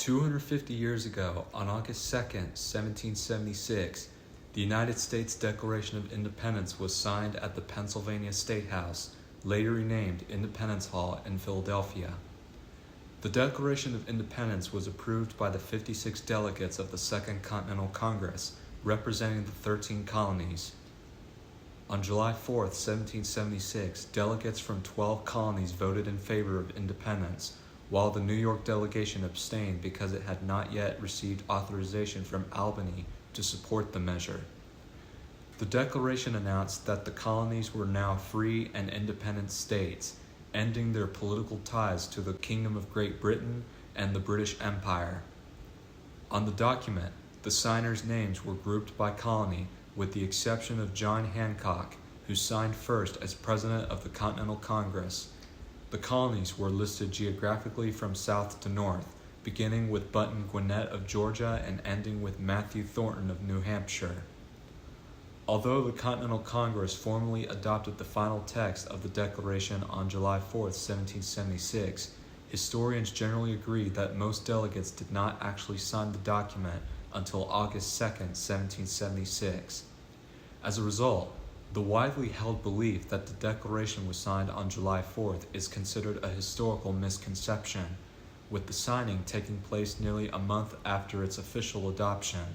250 years ago, on August 2nd, 1776, the United States Declaration of Independence was signed at the Pennsylvania State House, later renamed Independence Hall in Philadelphia. The Declaration of Independence was approved by the 56 delegates of the Second Continental Congress, representing the 13 colonies. On July 4th, 1776, delegates from 12 colonies voted in favor of independence, while the New York delegation abstained because it had not yet received authorization from Albany to support the measure. The Declaration announced that the colonies were now free and independent states, ending their political ties to the Kingdom of Great Britain and the British Empire. On the document, the signers' names were grouped by colony, with the exception of John Hancock, who signed first as President of the Continental Congress. The colonies were listed geographically from south to north, beginning with Button Gwinnett of Georgia and ending with Matthew Thornton of New Hampshire. Although the Continental Congress formally adopted the final text of the Declaration on July 4, 1776, historians generally agree that most delegates did not actually sign the document until August 2, 1776. As a result, the widely held belief that the Declaration was signed on July 4th is considered a historical misconception, with the signing taking place nearly a month after its official adoption.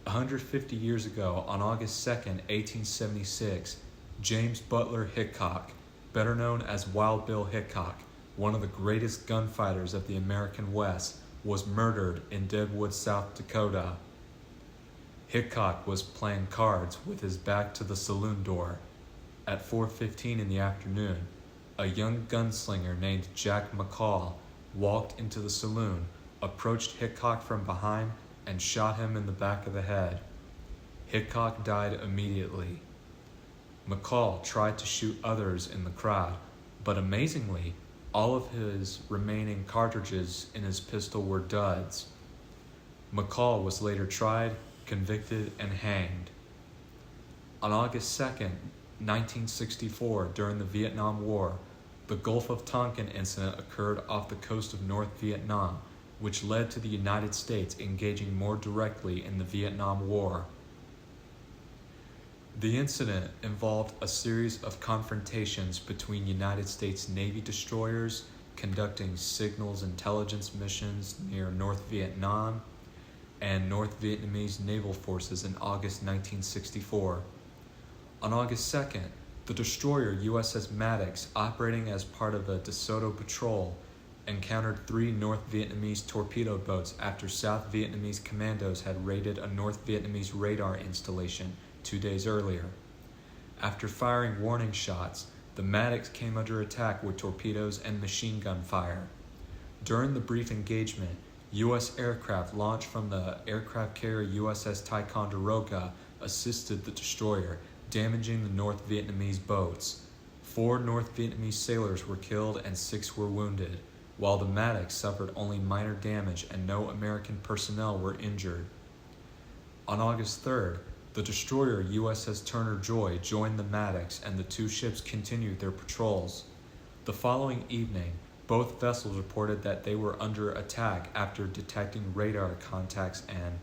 150 years ago, on August 2, 1876, James Butler Hickock, better known as Wild Bill Hickock, one of the greatest gunfighters of the American West, was murdered in Deadwood, South Dakota. Hickock was playing cards with his back to the saloon door. At 4:15 in the afternoon, a young gunslinger named Jack McCall walked into the saloon, approached Hickock from behind, and shot him in the back of the head. Hickock died immediately. McCall tried to shoot others in the crowd, but amazingly, all of his remaining cartridges in his pistol were duds. McCall was later tried, convicted, and hanged. On August 2, 1964, during the Vietnam War, the Gulf of Tonkin incident occurred off the coast of North Vietnam, which led to the United States engaging more directly in the Vietnam War. The incident involved a series of confrontations between United States Navy destroyers conducting signals intelligence missions near North Vietnam and North Vietnamese naval forces in August 1964. On August 2nd, the destroyer USS Maddox, operating as part of a DeSoto patrol, encountered 3 North Vietnamese torpedo boats after South Vietnamese commandos had raided a North Vietnamese radar installation 2 days earlier. After firing warning shots, the Maddox came under attack with torpedoes and machine gun fire. During the brief engagement, U.S. aircraft launched from the aircraft carrier USS Ticonderoga assisted the destroyer, damaging the North Vietnamese boats. 4 North Vietnamese sailors were killed and 6 were wounded, while the Maddox suffered only minor damage and no American personnel were injured. On August 3rd, the destroyer USS Turner Joy joined the Maddox and the 2 ships continued their patrols. The following evening, both vessels reported that they were under attack after detecting radar contacts and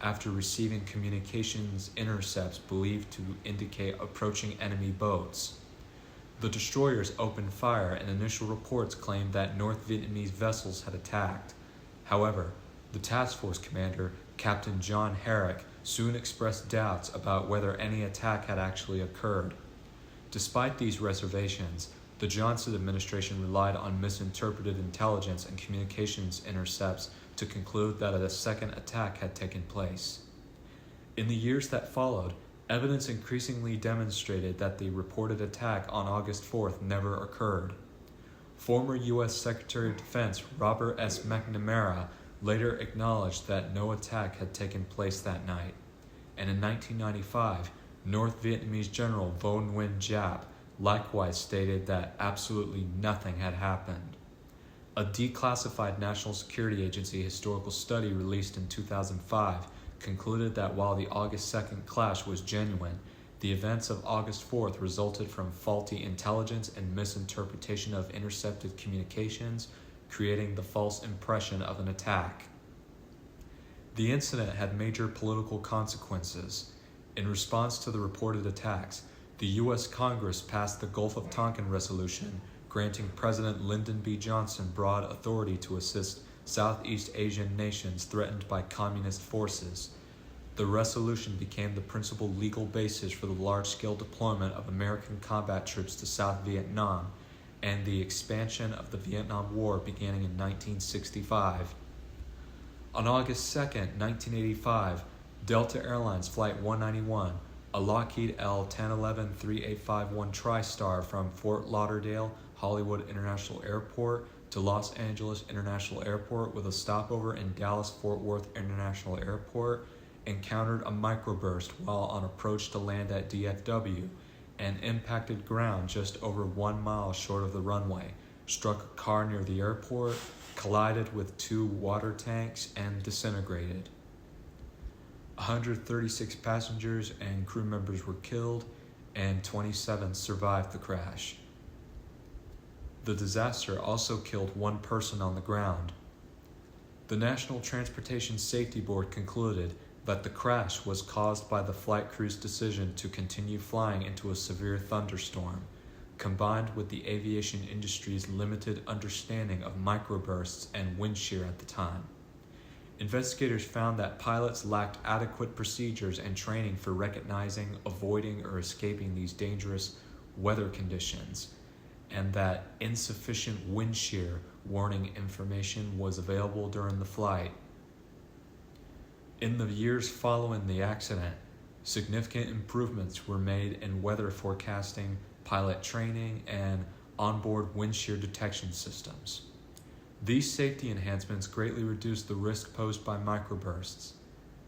after receiving communications intercepts believed to indicate approaching enemy boats. The destroyers opened fire and initial reports claimed that North Vietnamese vessels had attacked. However, the task force commander, Captain John Herrick, soon expressed doubts about whether any attack had actually occurred. Despite these reservations, the Johnson administration relied on misinterpreted intelligence and communications intercepts to conclude that a second attack had taken place. In the years that followed, evidence increasingly demonstrated that the reported attack on August 4th never occurred. Former U.S. Secretary of Defense Robert S. McNamara later acknowledged that no attack had taken place that night, and in 1995, North Vietnamese General Vo Nguyen Giap likewise stated that absolutely nothing had happened. A declassified National Security Agency historical study released in 2005 concluded that while the August 2nd clash was genuine, the events of August 4th resulted from faulty intelligence and misinterpretation of intercepted communications, creating the false impression of an attack. The incident had major political consequences. In response to the reported attacks, the U.S. Congress passed the Gulf of Tonkin Resolution, granting President Lyndon B. Johnson broad authority to assist Southeast Asian nations threatened by communist forces. The resolution became the principal legal basis for the large-scale deployment of American combat troops to South Vietnam, and the expansion of the Vietnam War beginning in 1965. On August 2, 1985, Delta Airlines Flight 191, a Lockheed L-1011-3851 TriStar from Fort Lauderdale Hollywood International Airport to Los Angeles International Airport with a stopover in Dallas-Fort Worth International Airport, encountered a microburst while on approach to land at DFW and impacted ground just over 1 mile short of the runway, struck a car near the airport, collided with 2 water tanks, and disintegrated. 136 passengers and crew members were killed, and 27 survived the crash. The disaster also killed 1 person on the ground. The National Transportation Safety Board concluded that the crash was caused by the flight crew's decision to continue flying into a severe thunderstorm, combined with the aviation industry's limited understanding of microbursts and wind shear at the time. Investigators found that pilots lacked adequate procedures and training for recognizing, avoiding, or escaping these dangerous weather conditions, and that insufficient wind shear warning information was available during the flight. In the years following the accident, significant improvements were made in weather forecasting, pilot training, and onboard wind shear detection systems. These safety enhancements greatly reduced the risk posed by microbursts.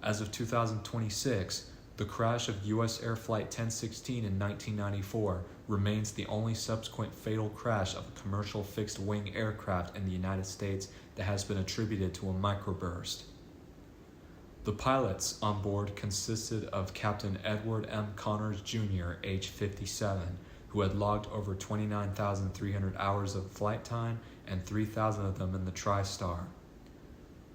As of 2026, the crash of U.S. Air Flight 1016 in 1994 remains the only subsequent fatal crash of a commercial fixed-wing aircraft in the United States that has been attributed to a microburst. The pilots on board consisted of Captain Edward M. Connors Jr., age 57, who had logged over 29,300 hours of flight time and 3,000 of them in the TriStar.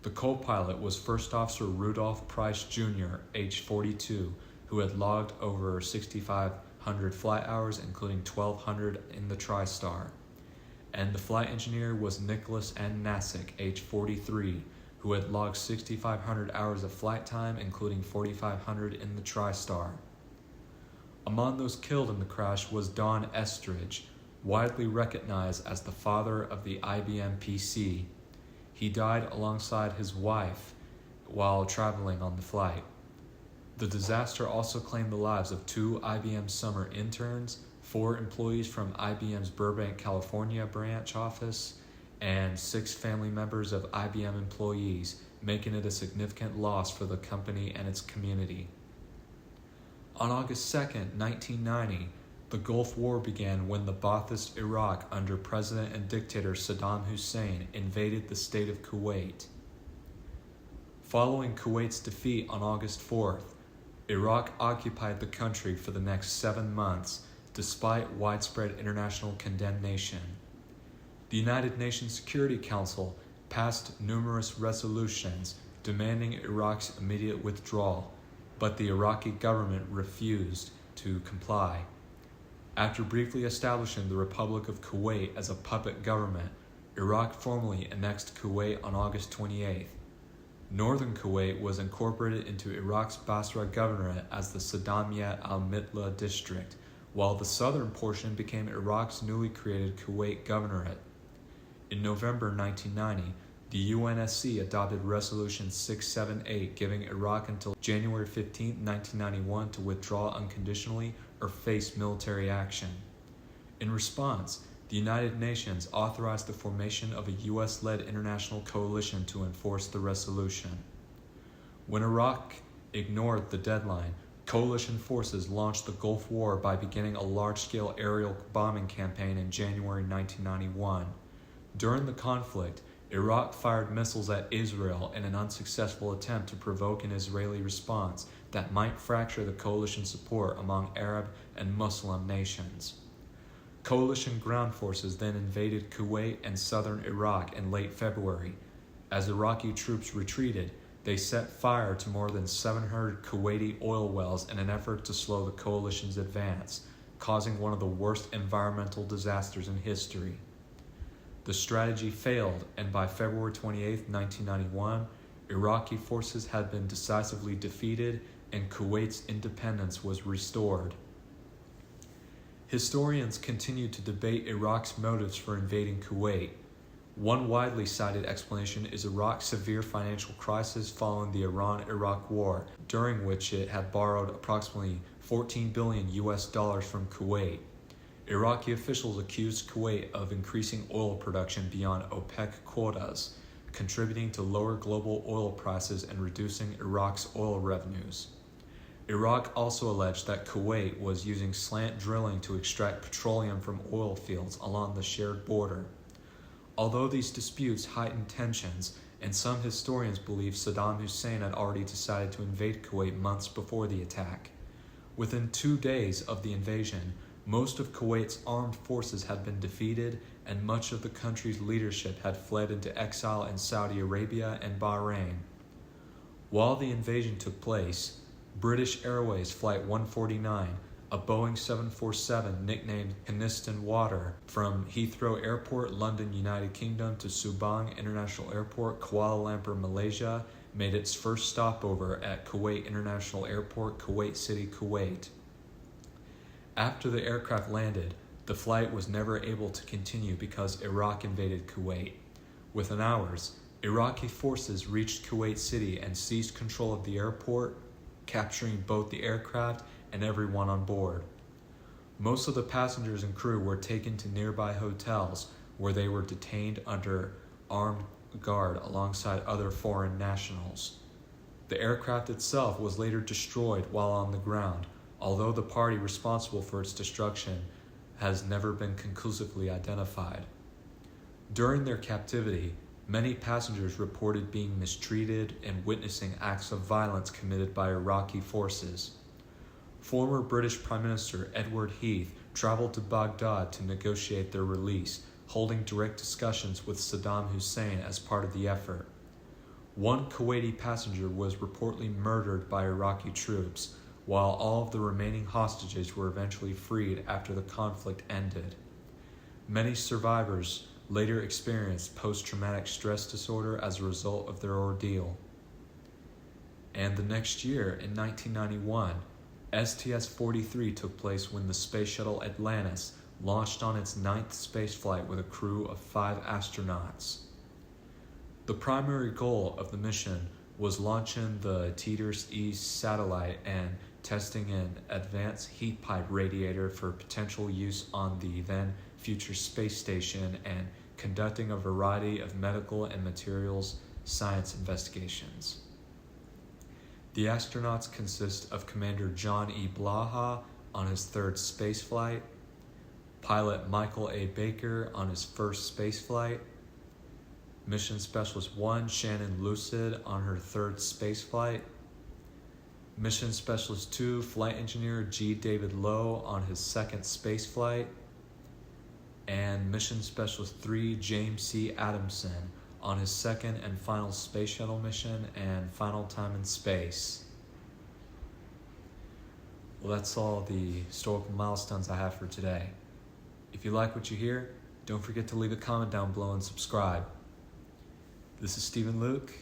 The co-pilot was First Officer Rudolph Price Jr., age 42, who had logged over 6,500 flight hours, including 1,200 in the TriStar. And the flight engineer was Nicholas N. Nasick, age 43, who had logged 6,500 hours of flight time, including 4,500 in the TriStar. Among those killed in the crash was Don Estridge, widely recognized as the father of the IBM PC. He died alongside his wife while traveling on the flight. The disaster also claimed the lives of 2 IBM summer interns, 4 employees from IBM's Burbank, California branch office, and 6 family members of IBM employees, making it a significant loss for the company and its community. On August 2, 1990, the Gulf War began when the Ba'athist Iraq under President and dictator Saddam Hussein invaded the state of Kuwait. Following Kuwait's defeat on August 4th, Iraq occupied the country for the next 7 months, despite widespread international condemnation. The United Nations Security Council passed numerous resolutions demanding Iraq's immediate withdrawal, but the Iraqi government refused to comply. After briefly establishing the Republic of Kuwait as a puppet government, Iraq formally annexed Kuwait on August 28th. Northern Kuwait was incorporated into Iraq's Basra Governorate as the Saddamiyat al-Mitla district, while the southern portion became Iraq's newly created Kuwait Governorate. In November 1990, the UNSC adopted Resolution 678, giving Iraq until January 15, 1991 to withdraw unconditionally or face military action. In response, the United Nations authorized the formation of a U.S.-led international coalition to enforce the resolution. When Iraq ignored the deadline, coalition forces launched the Gulf War by beginning a large-scale aerial bombing campaign in January 1991. During the conflict, Iraq fired missiles at Israel in an unsuccessful attempt to provoke an Israeli response that might fracture the coalition support among Arab and Muslim nations. Coalition ground forces then invaded Kuwait and southern Iraq in late February. As Iraqi troops retreated, they set fire to more than 700 Kuwaiti oil wells in an effort to slow the coalition's advance, causing one of the worst environmental disasters in history. The strategy failed, and by February 28, 1991, Iraqi forces had been decisively defeated and Kuwait's independence was restored. Historians continue to debate Iraq's motives for invading Kuwait. One widely cited explanation is Iraq's severe financial crisis following the Iran-Iraq War, during which it had borrowed approximately $14 billion from Kuwait. Iraqi officials accused Kuwait of increasing oil production beyond OPEC quotas, contributing to lower global oil prices and reducing Iraq's oil revenues. Iraq also alleged that Kuwait was using slant drilling to extract petroleum from oil fields along the shared border. Although these disputes heightened tensions, and some historians believe Saddam Hussein had already decided to invade Kuwait months before the attack. Within 2 days of the invasion, most of Kuwait's armed forces had been defeated, and much of the country's leadership had fled into exile in Saudi Arabia and Bahrain. While the invasion took place, British Airways Flight 149, a Boeing 747 nicknamed Kynaston Water, from Heathrow Airport, London, United Kingdom to Subang International Airport, Kuala Lumpur, Malaysia, made its first stopover at Kuwait International Airport, Kuwait City, Kuwait. After the aircraft landed, the flight was never able to continue because Iraq invaded Kuwait. Within hours, Iraqi forces reached Kuwait City and seized control of the airport, capturing both the aircraft and everyone on board. Most of the passengers and crew were taken to nearby hotels where they were detained under armed guard alongside other foreign nationals. The aircraft itself was later destroyed while on the ground, although the party responsible for its destruction has never been conclusively identified. During their captivity, many passengers reported being mistreated and witnessing acts of violence committed by Iraqi forces. Former British Prime Minister Edward Heath traveled to Baghdad to negotiate their release, holding direct discussions with Saddam Hussein as part of the effort. One Kuwaiti passenger was reportedly murdered by Iraqi troops, while all of the remaining hostages were eventually freed after the conflict ended. Many survivors later experienced post-traumatic stress disorder as a result of their ordeal. And the next year, in 1991, STS-43 took place when the space shuttle Atlantis launched on its 9th spaceflight with a crew of 5 astronauts. The primary goal of the mission was launching the TETRS-E satellite and testing an advanced heat pipe radiator for potential use on the then future space station and conducting a variety of medical and materials science investigations. The astronauts consist of Commander John E. Blaha on his 3rd spaceflight, pilot Michael A. Baker on his 1st spaceflight, Mission Specialist 1 Shannon Lucid on her 3rd spaceflight, Mission Specialist 2 Flight Engineer G. David Lowe on his 2nd spaceflight, and Mission Specialist 3 James C. Adamson on his 2nd and final space shuttle mission and final time in space. Well, that's all the historical milestones I have for today. If you like what you hear, don't forget to leave a comment down below and subscribe. This is Stephen Luke,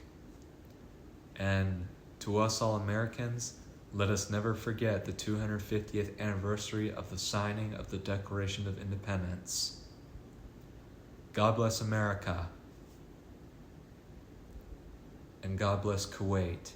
and to us all Americans, let us never forget the 250th anniversary of the signing of the Declaration of Independence. God bless America, and God bless Kuwait.